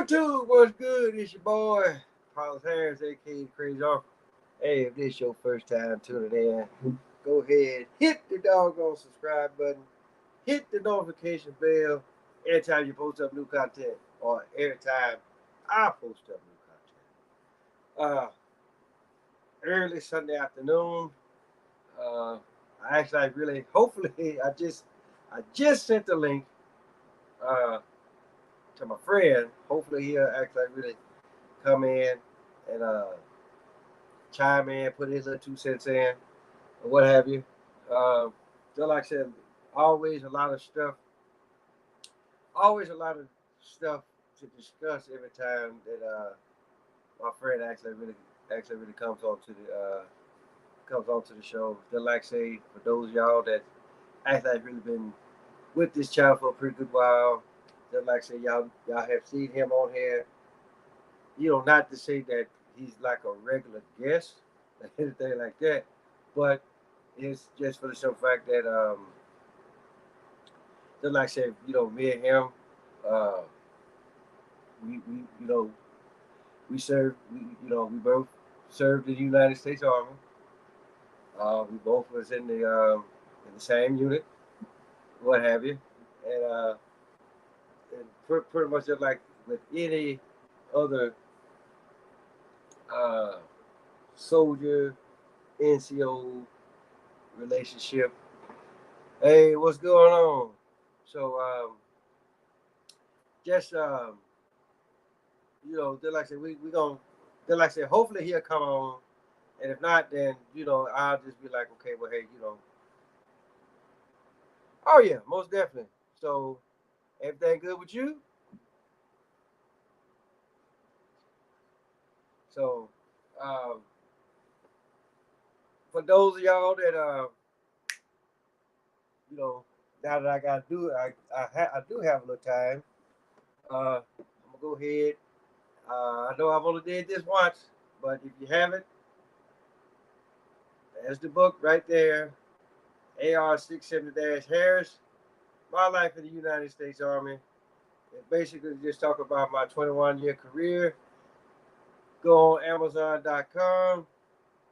YouTube, what's good? It's your boy, Paulus Harris, aka the Crazy Uncle. Hey, if this your first time tuning in, go ahead, hit the doggone subscribe button, hit the notification bell every time you post up new content, or every time I post up new content. Early Sunday afternoon, uh, I actually really, hopefully, I just sent the link uh, to my friend. Hopefully, he'll actually really come in and chime in, put his little 2 cents in, or what have you. Uh, just like I said, always a lot of stuff, always a lot of stuff to discuss every time that my friend actually really comes onto the show. Just like I say, for those of y'all that actually have really been with this channel for a pretty good while, just like I say, y'all have seen him on here. Not to say that he's like a regular guest, or anything like that, but it's just for the simple fact that, just like I said, me and him, uh, we we served, we both served in the United States Army. We both was in the same unit, what have you, and pretty much just like with any other uh, soldier NCO relationship. Hey, what's going on? So, just just like I said, we gonna just like I said, hopefully he'll come on, and if not, then I'll just be like, okay, well, hey, oh yeah, most definitely. So, everything good with you? So, um, for those of y'all that you know, now that I gotta do it, I do have a little time. I'm gonna go ahead. I know I've only did this once, but if you haven't, there's the book right there. AR 670 Harris, My Life in the United States Army. It basically just talk about my 21-year career. Go on Amazon.com,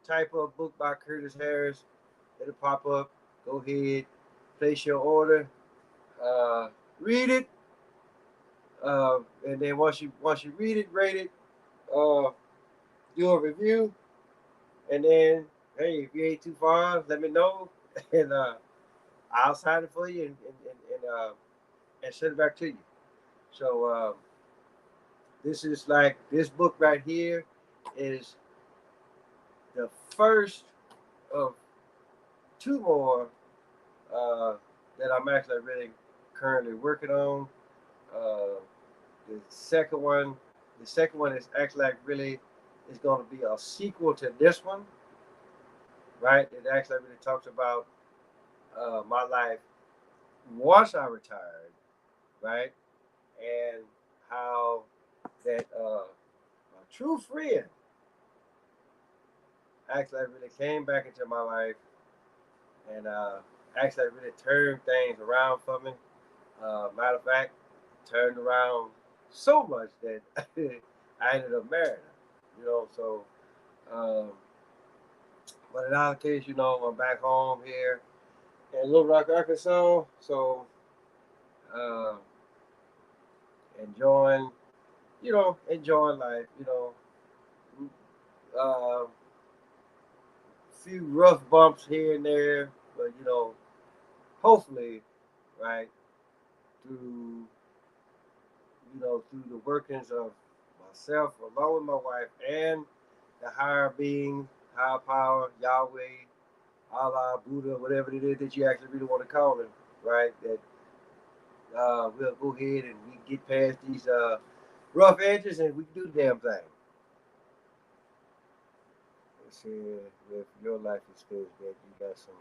type up book by Curtis Harris. It'll pop up. Go ahead, place your order, uh, read it, and then once you read it, rate it, uh, do a review, and then hey, if you ain't too far, let me know, and I'll sign it for you and send it back to you. So this is like this book right here is the first of two more uh, that I'm actually really currently working on. Uh, the second one, the second one is actually like really is going to be a sequel to this one, right? It actually really talks about my life once I retired, right, and how that a true friend actually really came back into my life and actually really turned things around for me. Matter of fact, turned around so much that I ended up marrying her. So um, but in our case, I'm back home here in Little Rock, Arkansas. So uh, enjoying, enjoying life. A few rough bumps here and there, but hopefully, right, through through the workings of myself, along with my wife, and the higher being, higher power, Yahweh, Allah, Buddha, whatever it is that you actually really want to call it, right? That we'll go ahead and we get past these rough edges and we can do the damn thing. Let's see if your life is good, that you got some.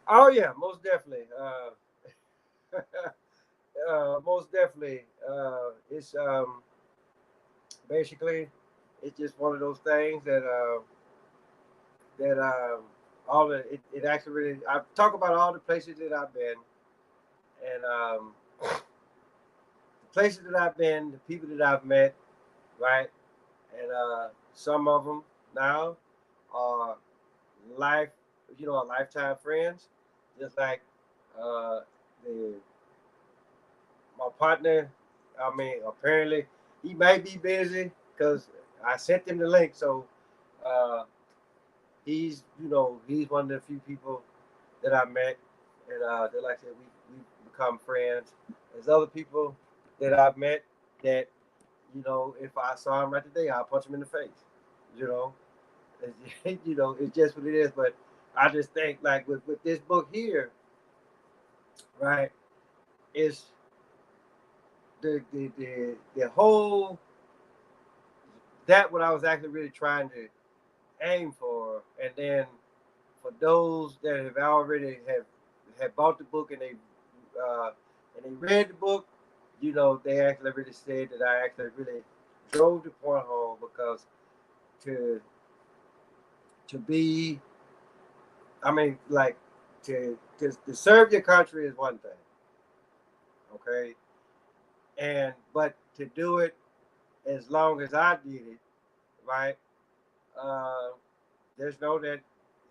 Oh yeah, most definitely. Most definitely. It's basically it's just one of those things that all the it actually really I talk about all the places that I've been and the places that I've been, the people that I've met, right? And some of them now are life, lifetime friends. Just like uh, the my partner. I mean, apparently he might be busy because I sent him the link. So uh, he's one of the few people that I met, and that like I said, we become friends. There's other people that I've met that if I saw him right today, I'll punch him in the face. You know, it's just what it is. But I just think like with this book here, right? It's the whole that what I was actually really trying to aim for, and then for those that have already have bought the book uh, and they read the book, they actually really said that I actually really drove the point home because to be, I mean, like to serve your country is one thing, okay, and but to do it as long as I did it, right? Uh, there's no that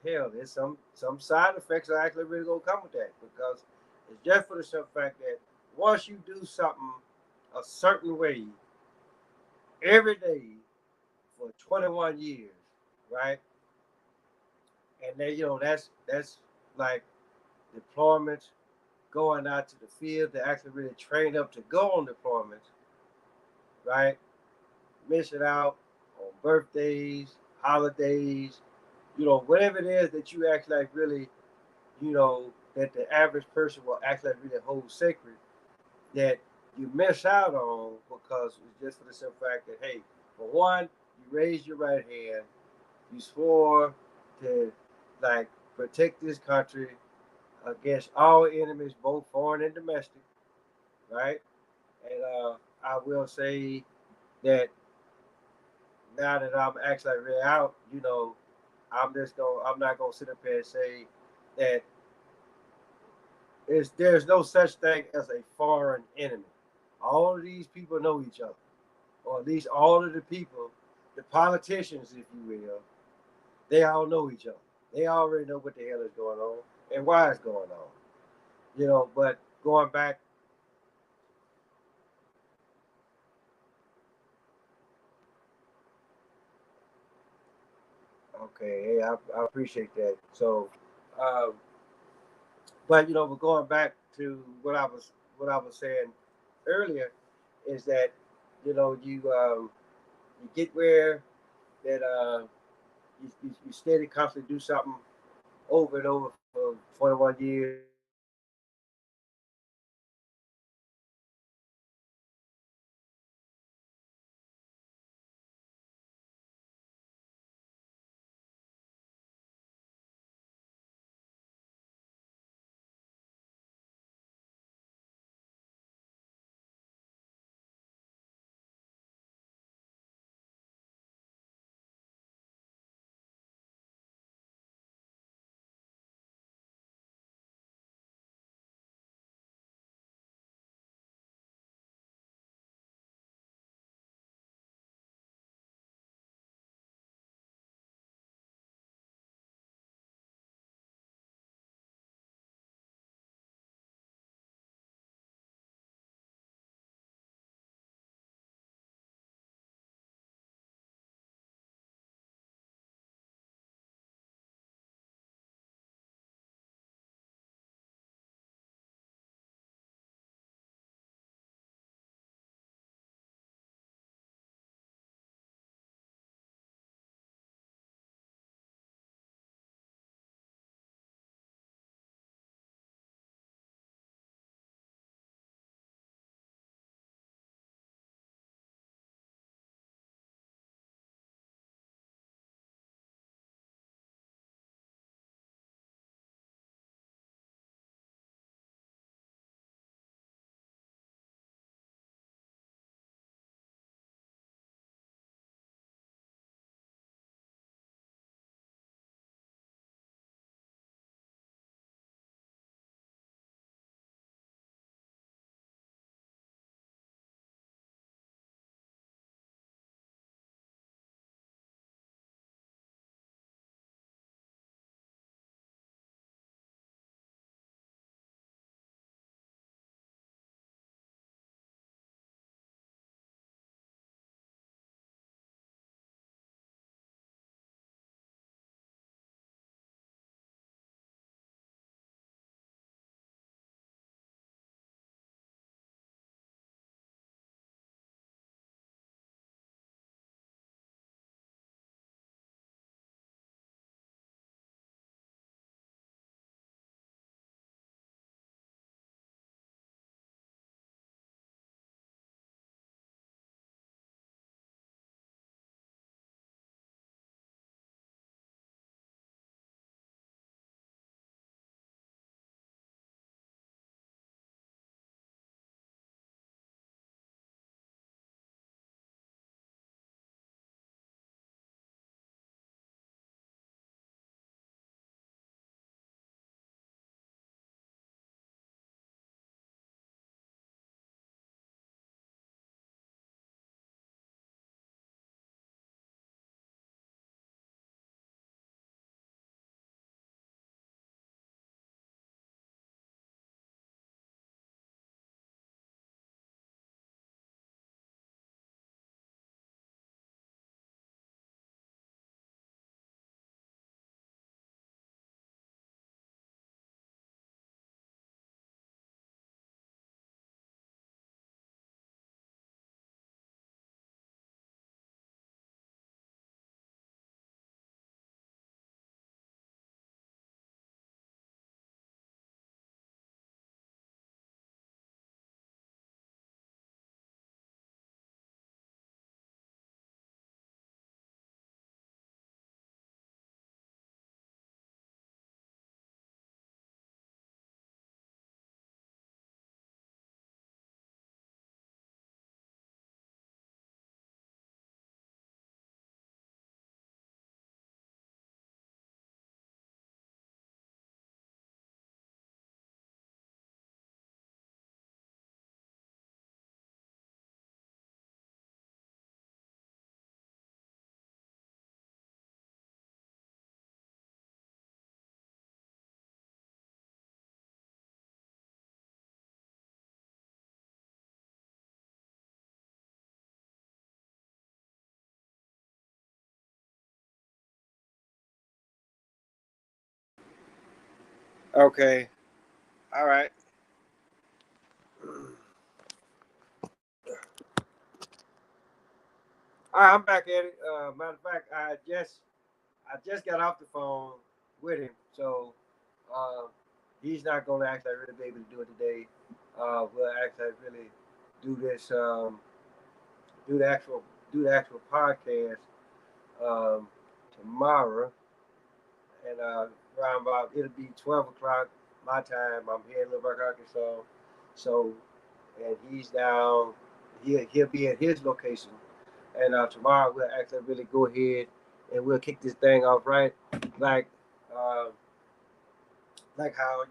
hell. There's some side effects that actually really gonna come with that because it's just for the simple fact that once you do something a certain way every day for 21 years, right? And then that's like deployments, going out to the field to actually really train up to go on deployments, right? Missing out on birthdays, holidays, whatever it is that you actually like really that the average person will actually really hold sacred that you miss out on because it's just for the simple fact that, hey, for one, you raised your right hand, you swore to like protect this country against all enemies, both foreign and domestic, right? And I will say that now that I'm actually really out, I'm not gonna sit up here and say that there's no such thing as a foreign enemy. All of these people know each other, or at least all of the people, the politicians, if you will, they all know each other. They already know what the hell is going on and why it's going on. But going back, okay, hey, I appreciate that. So, um, but going back to what I was saying earlier is that you get where that you steady constantly do something over and over for 21 years. Okay. All right. All right, I'm back at it. Matter of fact, I just got off the phone with him, so uh, he's not going to actually really be able to do it today. We'll actually really do this, do the actual do the actual podcast um, tomorrow, and around about it'll be 12 o'clock my time. I'm here in Little Rock, Arkansas, so and he's down. He'll be at his location, and tomorrow we'll actually really go ahead and we'll kick this thing off right, like uh, like how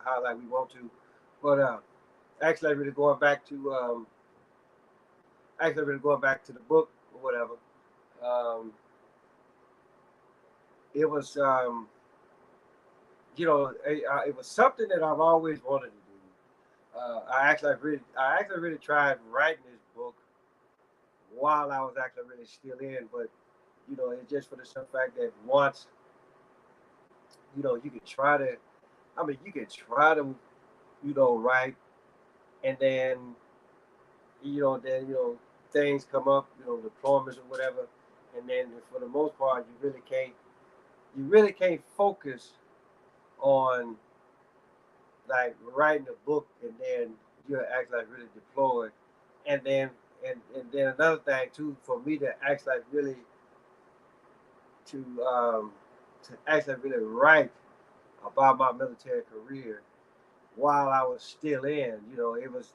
how like we want to, but actually really going back to the book or whatever. Um, it was it was something that I've always wanted to do. I actually really tried writing this book while I was actually really still in, but it's just for the simple fact that once you could try to, I mean, you could try to, write, and then things come up, deployments or whatever, and then for the most part, you really can't focus on like writing a book, and then you're actually like really deployed, and then another thing too for me to actually like really to um to actually really write about my military career while I was still in. It was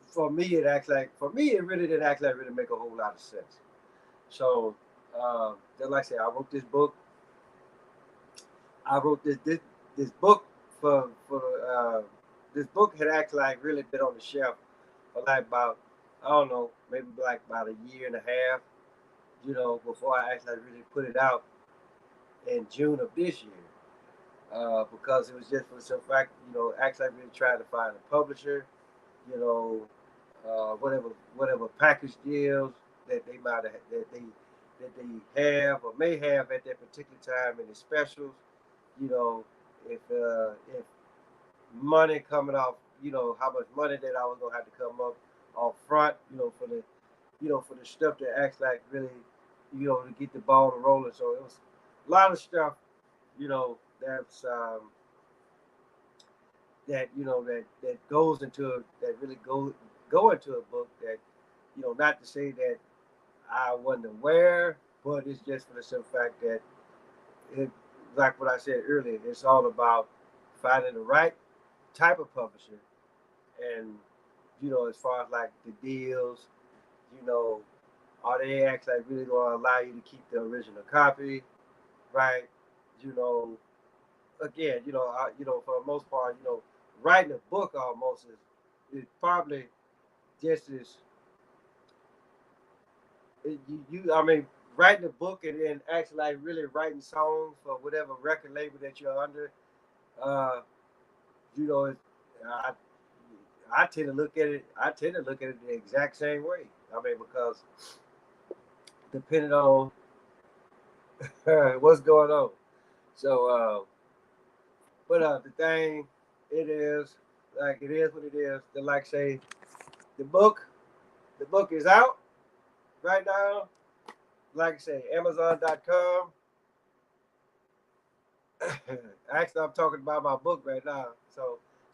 for me. It really didn't actually really make a whole lot of sense. So, just like I said, I wrote this book. I wrote this book for this book had actually like really been on the shelf for like about, I don't know, maybe like about a year and a half. Before I actually really put it out in June of this year. Because it was just for some fact, actually I really tried to find a publisher, you know, whatever package deals that they might have, that they have or may have at that particular time in the specials. If money coming off, how much money that I was gonna have to come up off front, for the stuff that acts like really, to get the ball rolling. So it was a lot of stuff, that goes into that really go into a book that, not to say that I wasn't aware, but it's just for the simple fact that it, like what I said earlier, it's all about finding the right type of publisher, and as far as like the deals, you know, are they actually really going to allow you to keep the original copy, right? You know, again, for the most part, writing a book almost is probably just as I mean, writing a book and then actually like really writing songs for whatever record label that you're under. Uh, you know, it's, I I tend to look at it. I tend to look at it the exact same way. I mean, because depending on what's going on. So, but the thing, it is it is what it is. They like say the book, the book is out right now. Like I say, Amazon.com. Actually, I'm talking about my book right now.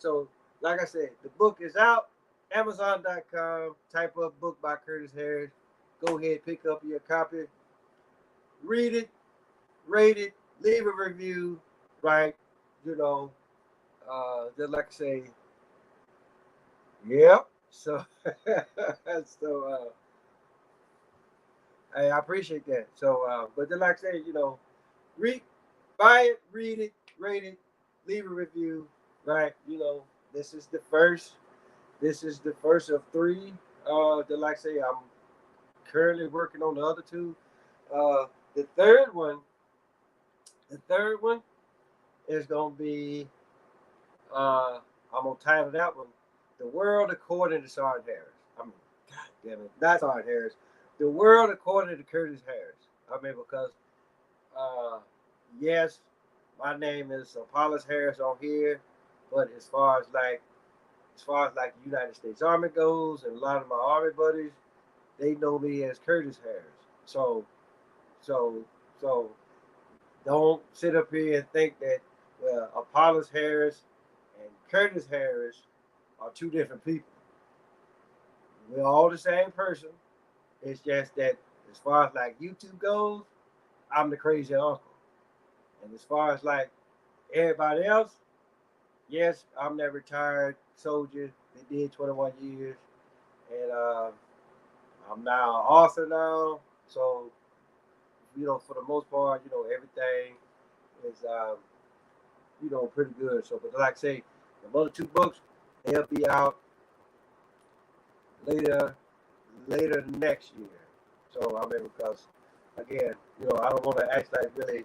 So like I said, the book is out. Amazon.com. Type up book by Curtis Harris. Go ahead, pick up your copy, read it, rate it, leave a review. Right? You know, just like I say, yep. So, so I appreciate that. So, but then like I say, read, buy it, read it, rate it, leave a review. Right? This is the first. This is the first of three. That like I say, I'm currently working on the other two. Uh, the third one, the third one is gonna be. Uh, I'm gonna title that one, "The World According to Sergeant Harris." I mean, God damn it, not Sergeant Harris. The World According to Curtis Harris. I mean, because uh, yes, my name is Apollos Harris on here, but as far as like the United States Army goes, and a lot of my Army buddies, they know me as Curtis Harris. So so so don't sit up here and think that well Apollos Harris and Curtis Harris are two different people. We're all the same person. It's just that as far as like YouTube goes, I'm the crazy uncle. And as far as like everybody else, yes, I'm that retired soldier that did 21 years, and I'm now an author now. So for the most part, everything is pretty good. So, but like I say, the other two books they'll be out later next year. So I mean, because again, I don't want to act like really.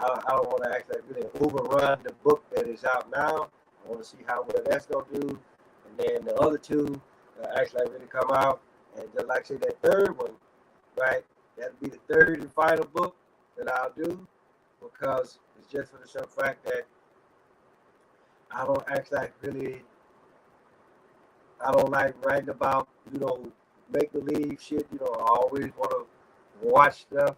I don't want to act like really overrun the book that is out now. I want to see how well that's gonna do, and then the other two actually really come out. And just like I say, that third one, right? That'll be the third and final book that I'll do, because it's just for the simple fact that I don't act like really. I don't like writing about make believe shit. I always want to watch stuff.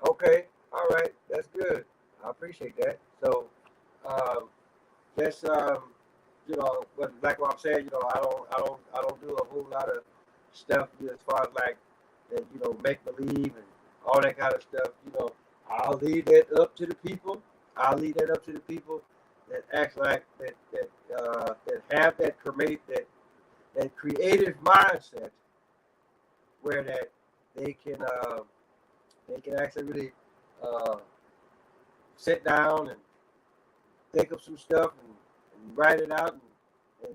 Okay, all right, that's good. I appreciate that. So, um, just but like what I'm saying, I don't do a whole lot of stuff as far as like that, make believe and all that kind of stuff. I'll leave that up to the people. I'll leave that up to the people that act like that have that creative mindset where that they can uh, they can actually really uh, sit down and think of some stuff and write it out and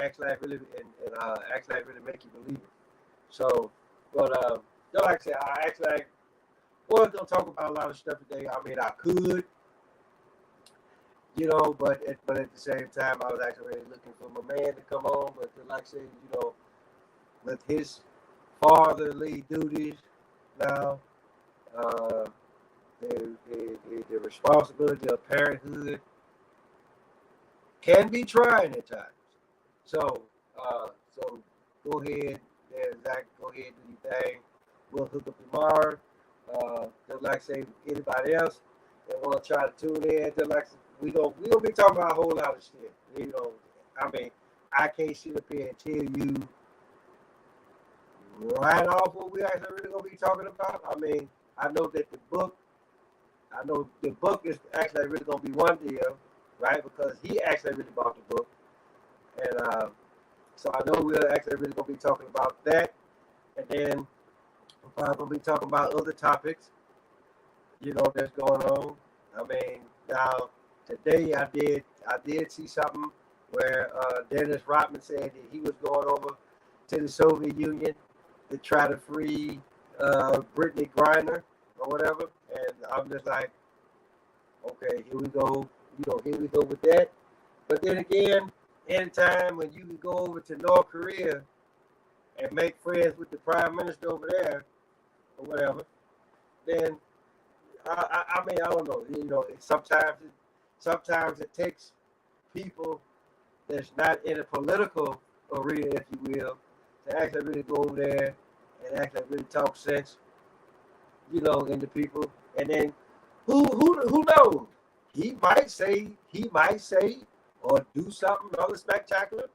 actually actually really make you believe it. So, but like I said, I actually was gonna talk about a lot of stuff today. I mean, I could, but at the same time, I was actually really looking for my man to come on. But like I said, with his fatherly duties now, uh, the responsibility of parenthood can be trying at times. So, so go ahead, Zach. Go ahead, do your thing. We'll hook up tomorrow. Just like I say, anybody else that want to try to tune in, just like we gonna be talking about a whole lot of shit. I mean, I can't sit up here and tell you right off what we actually really gonna be talking about. I mean, I know that I know the book is actually really gonna be one deal, right? Because he actually really bought the book, and so I know we're actually really gonna be talking about that, and then we're probably gonna be talking about other topics, that's going on. I mean, now today I did see something where Dennis Rodman said that he was going over to the Soviet Union to try to free Brittany Griner or whatever, and I'm just like, okay, here we go. Here we go with that. But then again, anytime when you can go over to North Korea and make friends with the prime minister over there or whatever, then I mean, I don't know. Sometimes it takes people that's not in a political arena, if you will, to actually really go over there and actually really talk sense, into people. And then who knows? He might say or do something rather spectacular,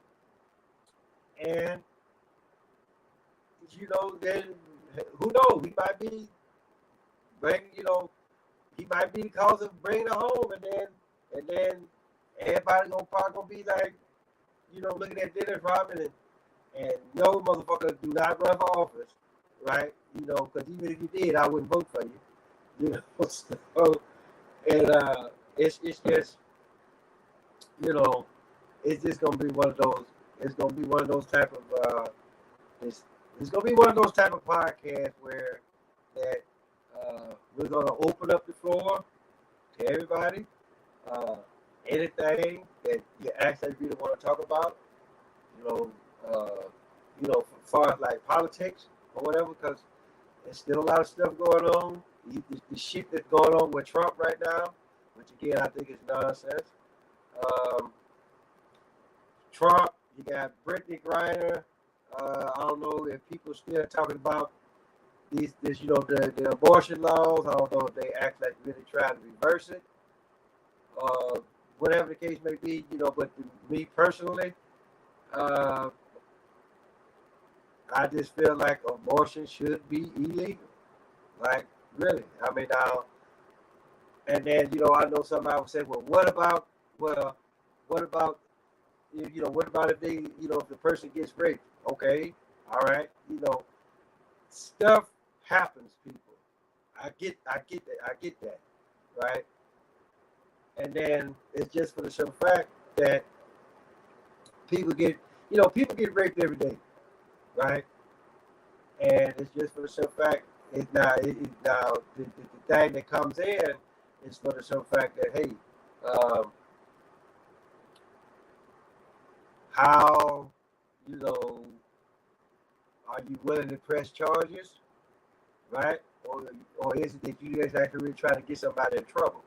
and then who knows? Bring he might be the cause of bringing it home, and then everybody probably gonna be like, looking at Dennis Rodman and no motherfucker do not run for office, right? Because even if you did, I wouldn't vote for you. So, and it's just you know it's just gonna be one of those. It's gonna be one of those type of it's gonna be one of those type of podcasts where that we're gonna open up the floor to everybody. Uh, Anything that you actually really want to talk about, you know, as far as like politics or whatever, because There's still a lot of stuff going on. The shit that's going on with Trump right now, which again I think is nonsense. Trump, you got Brittany Griner. I don't know if people still talking about the abortion laws. I don't know if they act like really trying to reverse it. Whatever the case may be, but me personally, I just feel like abortion should be illegal. Like, really. I mean, now, and then, I know somebody would say, well, what about if they, if the person gets raped? Okay, all right, stuff happens, people. I get that, right? And then it's just for the simple fact that people get raped every day, right? And it's just for the simple fact it's now the thing that comes in is for the simple fact that hey, how are you willing to press charges, right? Or is it that you just actually trying to get somebody in trouble?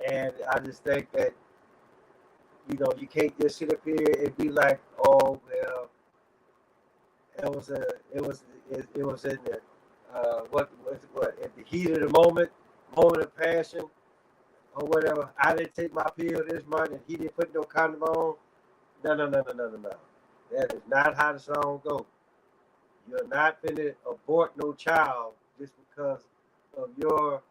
And I just think that you can't just sit up here and be like, oh well, it was in the at the heat of the moment of passion or whatever. I didn't take my pill this month and he didn't put no condom on. No. That is not how the song goes. You're not finna abort no child just because of your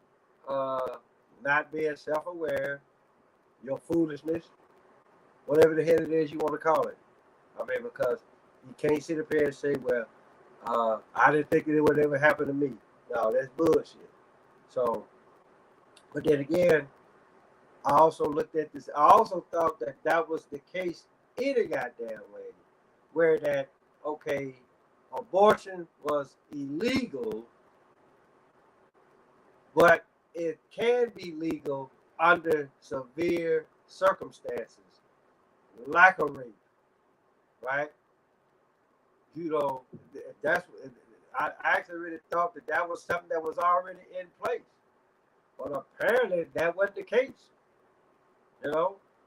not being self-aware, your foolishness, whatever the hell it is you want to call it. I mean, because you can't sit up here and say, well, I didn't think it would ever happen to me. No, that's bullshit. So, but then again, I also looked at this. I also thought that was the case any goddamn way, where that, okay, abortion was illegal, but it can be legal under severe circumstances, like a rape, right? That's I actually really thought that was something that was already in place, but apparently that wasn't the case,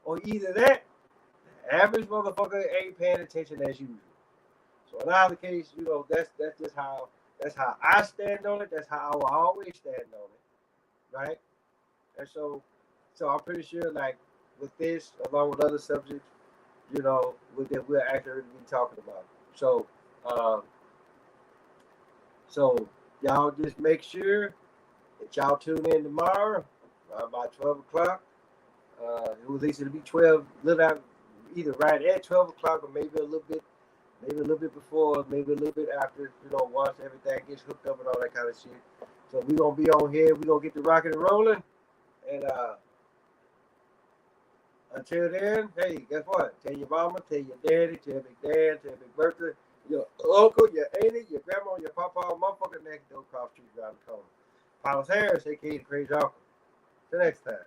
or either that, the average motherfucker ain't paying attention as usual. So in either case, that's just how I stand on it. That's how I will always stand on it, right? And so I'm pretty sure, like with this, along with other subjects, that we're actually be talking about. So y'all just make sure that y'all tune in tomorrow about 12 o'clock. It was easy to be 12, either right at 12 o'clock or maybe a little bit before, maybe a little bit after, once everything gets hooked up and all that kind of shit. So we're going to be on here. We're going to get the rocking and rolling. And until then, hey, guess what? Tell your mama, tell your daddy, tell Big Dad, tell Big Bertha, your uncle, your auntie, your grandma, your papa, motherfucker next door, cross street around the corner. Paulus Harris, a.k.a. the Crazy Uncle. Till next time.